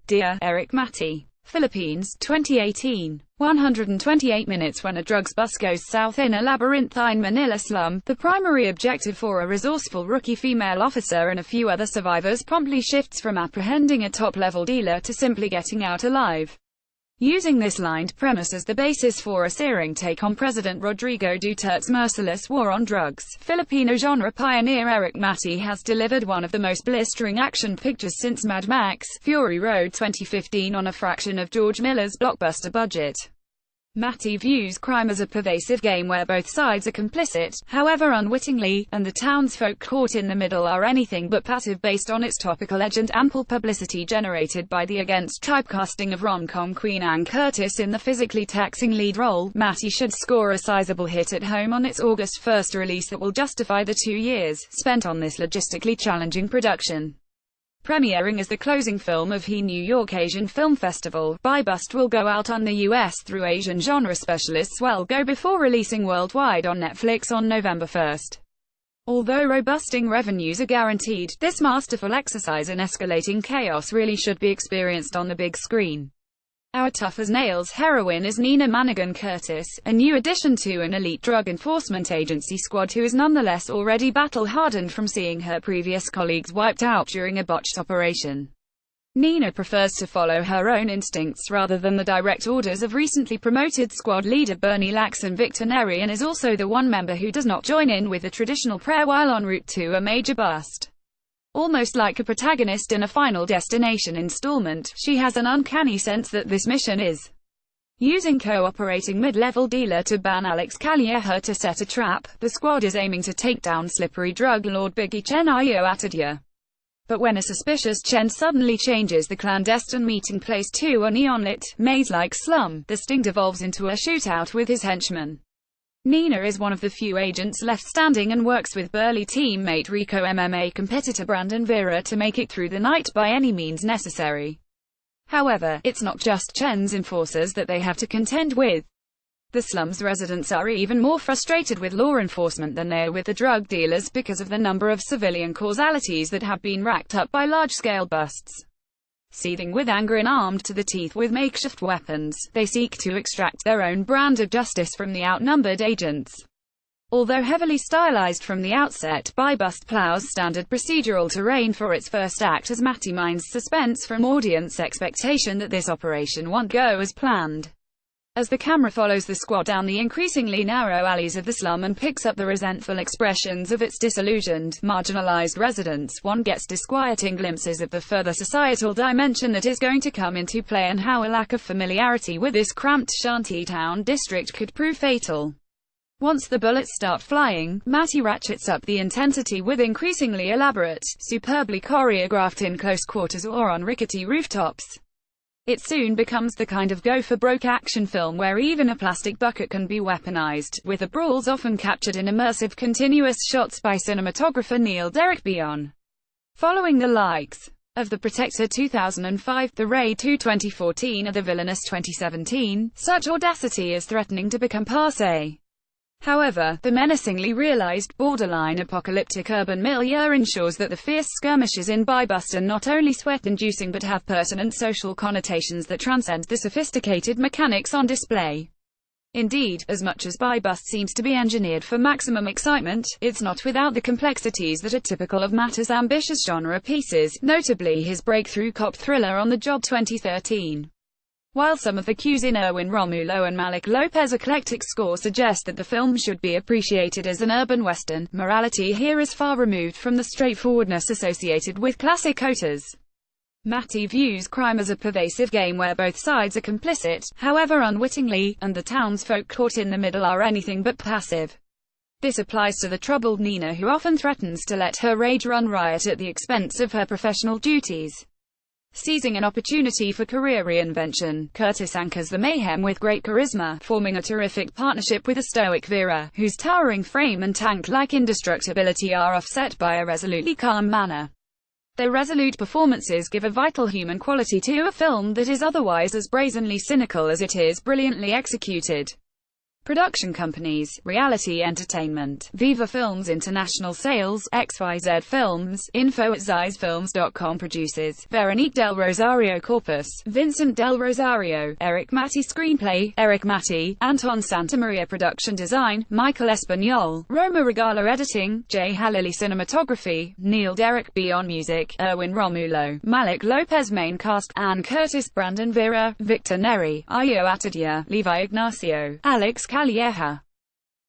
Dear Eric Matty. Philippines, 2018. 128 minutes when a drugs bus goes south in a labyrinthine Manila slum. The primary objective for a resourceful rookie female officer and a few other survivors promptly shifts from apprehending a top-level dealer to simply getting out alive. Using this lined premise as the basis for a searing take on President Rodrigo Duterte's merciless war on drugs, Filipino genre pioneer Eric Matty has delivered one of the most blistering action pictures since Mad Max: Fury Road 2015 on a fraction of George Miller's blockbuster budget. Matty views crime as a pervasive game where both sides are complicit, however unwittingly, and the townsfolk caught in the middle are anything but passive based on its topical edge and ample publicity generated by the against typecasting of rom-com queen Ann Curtis in the physically taxing lead role. Matty should score a sizable hit at home on its August 1st release that will justify the 2 years spent on this logistically challenging production. Premiering as the closing film of the New York Asian Film Festival, BuyBust will go out on the US through Asian genre specialists Well Go before releasing worldwide on Netflix on November 1st. Although robusting revenues are guaranteed, this masterful exercise in escalating chaos really should be experienced on the big screen. Our tough-as-nails heroine is Nina Manigan Curtis, a new addition to an elite drug enforcement agency squad who is nonetheless already battle-hardened from seeing her previous colleagues wiped out during a botched operation. Nina prefers to follow her own instincts rather than the direct orders of recently promoted squad leader Bernie Lax, and Victor Neri, and is also the one member who does not join in with the traditional prayer while en route to a major bust. Almost like a protagonist in a Final Destination installment, she has an uncanny sense that this mission is using cooperating mid-level dealer to ban Alex Calleja to set a trap. The squad is aiming to take down slippery drug lord Biggie Chen Ayo Atadya. But when a suspicious Chen suddenly changes the clandestine meeting place to a neon-lit, maze-like slum, the sting devolves into a shootout with his henchmen. Nina is one of the few agents left standing and works with burly teammate Rico MMA competitor Brandon Vera to make it through the night by any means necessary. However, it's not just Chen's enforcers that they have to contend with. The slum's residents are even more frustrated with law enforcement than they are with the drug dealers because of the number of civilian causalities that have been racked up by large-scale busts. Seething with anger and armed to the teeth with makeshift weapons, they seek to extract their own brand of justice from the outnumbered agents. Although heavily stylized from the outset, BuyBust plows standard procedural terrain for its first act as Matty mines suspense from audience expectation that this operation won't go as planned. As the camera follows the squad down the increasingly narrow alleys of the slum and picks up the resentful expressions of its disillusioned, marginalized residents, one gets disquieting glimpses of the further societal dimension that is going to come into play and how a lack of familiarity with this cramped shantytown district could prove fatal. Once the bullets start flying, Matty ratchets up the intensity with increasingly elaborate, superbly choreographed in close quarters or on rickety rooftops. It soon becomes the kind of go-for-broke action film where even a plastic bucket can be weaponized, with the brawls often captured in immersive continuous shots by cinematographer Neil Derrick Bion. Following the likes of The Protector 2005, The Raid 2 2014 or The Villainous 2017, such audacity is threatening to become passé. However, the menacingly realized, borderline apocalyptic urban milieu ensures that the fierce skirmishes in BuyBust are not only sweat-inducing but have pertinent social connotations that transcend the sophisticated mechanics on display. Indeed, as much as BuyBust seems to be engineered for maximum excitement, it's not without the complexities that are typical of Matty's ambitious genre pieces, notably his breakthrough cop thriller On the Job 2013. While some of the cues in Erwin Romulo and Malik Lopez's eclectic score suggest that the film should be appreciated as an urban western, morality here is far removed from the straightforwardness associated with classic autos. Matty views crime as a pervasive game where both sides are complicit, however unwittingly, and the townsfolk caught in the middle are anything but passive. This applies to the troubled Nina, who often threatens to let her rage run riot at the expense of her professional duties. Seizing an opportunity for career reinvention, Curtis anchors the mayhem with great charisma, forming a terrific partnership with a stoic Vera, whose towering frame and tank-like indestructibility are offset by a resolutely calm manner. Their resolute performances give a vital human quality to a film that is otherwise as brazenly cynical as it is brilliantly executed. Production companies: Reality Entertainment, Viva Films. International sales: XYZ Films. Info@zeissfilms.com. Producers: Veronique Del Rosario Corpus, Vincent Del Rosario, Eric Matti. Screenplay: Eric Matti, Anton Santamaria. Production design: Michael Espagnol, Roma Regala. Editing: Jay Halili. Cinematography: Neil Derrick. Beyond Music: Erwin Romulo, Malik Lopez. Main cast: Ann Curtis, Brandon Vera, Victor Neri, Ayo Atadia, Levi Ignacio, Alex Calleja.